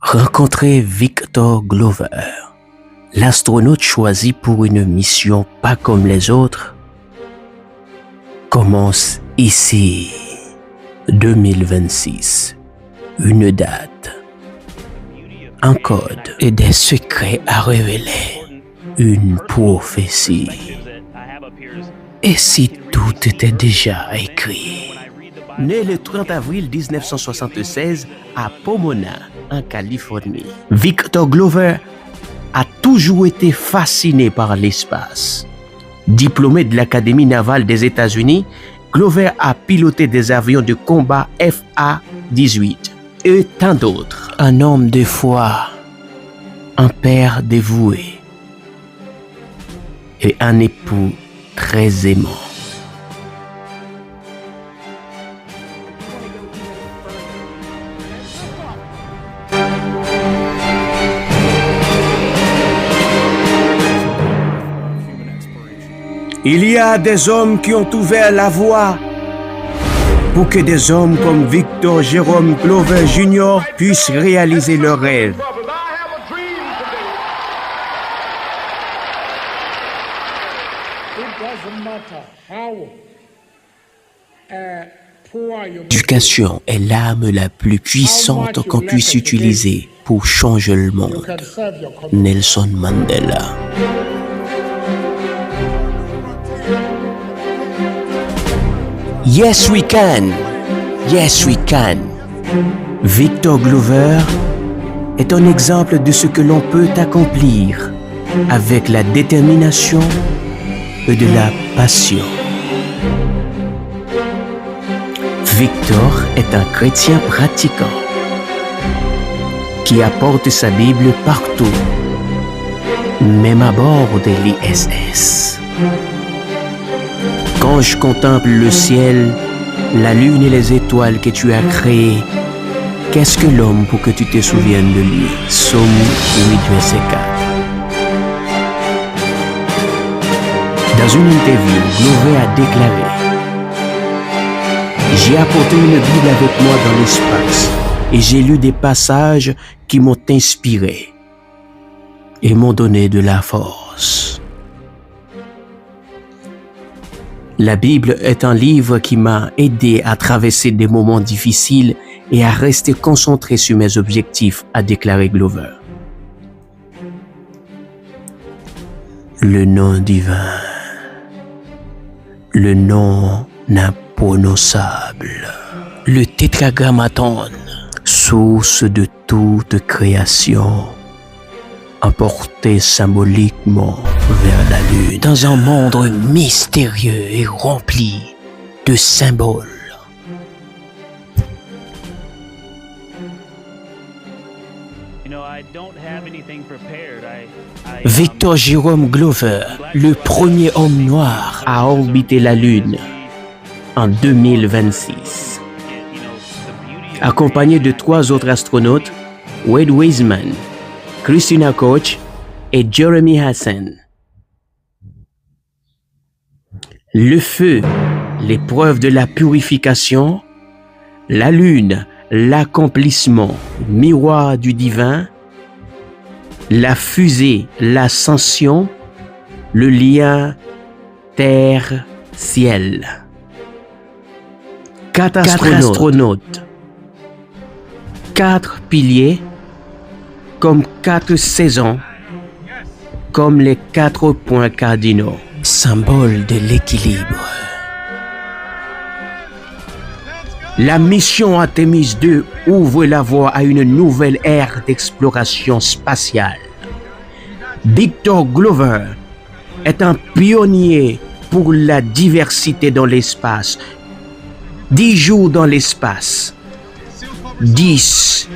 Rencontrer Victor Glover, l'astronaute choisi pour une mission pas comme les autres, commence ici. 2026, une date, un code et des secrets à révéler, une prophétie. Et si tout était déjà écrit? Né le 30 avril 1976 à Pomona, en Californie, Victor Glover a toujours été fasciné par l'espace. Diplômé de l'Académie navale des États-Unis, Glover a piloté des avions de combat FA-18 et tant d'autres. Un homme de foi, un père dévoué et un époux très aimant. Il y a des hommes qui ont ouvert la voie pour que des hommes comme Victor Jérôme Glover Jr. puissent réaliser leurs rêves. L'éducation est l'arme la plus puissante qu'on puisse utiliser pour changer le monde. Nelson Mandela. Yes, we can. Yes, we can. Victor Glover est un exemple de ce que l'on peut accomplir avec la détermination et de la passion. Victor est un chrétien pratiquant qui apporte sa Bible partout, même à bord de l'ISS. Quand je contemple le ciel, la lune et les étoiles que tu as créées, qu'est-ce que l'homme pour que tu te souviennes de lui? Psaume 8, verset 4. Dans une interview, Glover a déclaré: « J'ai apporté une Bible avec moi dans l'espace et j'ai lu des passages qui m'ont inspiré et m'ont donné de la force. » La Bible est un livre qui m'a aidé à traverser des moments difficiles et à rester concentré sur mes objectifs, a déclaré Glover. Le nom divin, le nom imprononcable, le tétragrammaton, source de toute création, emporté symboliquement vers la lune, dans un monde mystérieux et rempli de symboles. Victor Jérôme Glover, le premier homme noir à orbiter la Lune en 2026, accompagné de 3 autres astronautes, Wade Wiseman, Christina Koch et Jeremy Hassan. Le feu, l'épreuve de la purification, la lune, l'accomplissement, miroir du divin, la fusée, l'ascension, le lien terre-ciel. 4 astronautes, 4 piliers, comme 4 saisons, comme les 4 points cardinaux, symbole de l'équilibre. La mission Artemis 2 ouvre la voie à une nouvelle ère d'exploration spatiale. Victor Glover est un pionnier pour la diversité dans l'espace. 10 jours dans l'espace, 10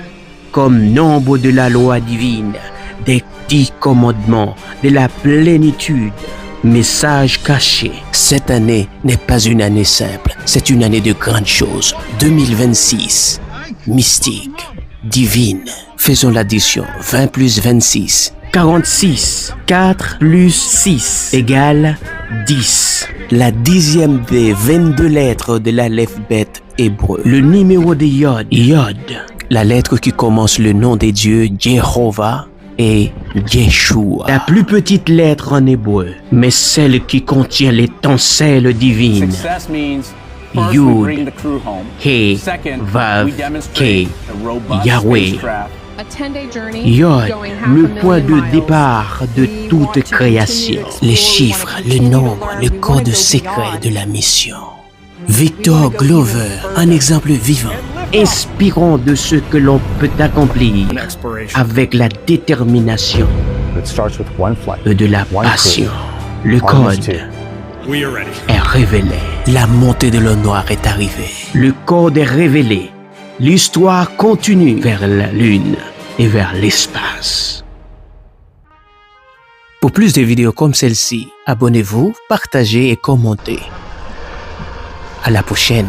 comme nombre de la loi divine, des 10 commandements, de la plénitude, message caché. Cette année n'est pas une année simple, c'est une année de grandes choses. 2026, mystique, divine. Faisons l'addition, 20 plus 26, 46. 4 plus 6 égale 10. La 10e des 22 lettres de l'alphabet hébreu. Le numéro de Yod. La lettre qui commence le nom des dieux Jéhovah et Yeshua. La plus petite lettre en hébreu, mais celle qui contient l'étincelle divine. Success means first Yud, we bring the crew home. He, Second, Vav, we demonstrate Ke, the robust Yahweh. spacecraft. Yod, le point de départ de toute création. Les chiffres, le nombre, le code secret de la mission. Victor Glover, un exemple vivant. Inspirant de ce que l'on peut accomplir avec la détermination It starts with one flight. et de la passion. Le code est révélé. La montée de l'eau noire est arrivée. Le code est révélé. L'histoire continue vers la Lune et vers l'espace. Pour plus de vidéos comme celle-ci, abonnez-vous, partagez et commentez. À la prochaine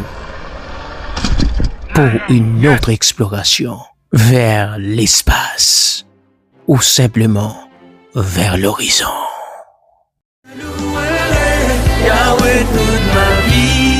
pour une autre exploration vers l'espace ou simplement vers l'horizon. Yahweh toute ma vie.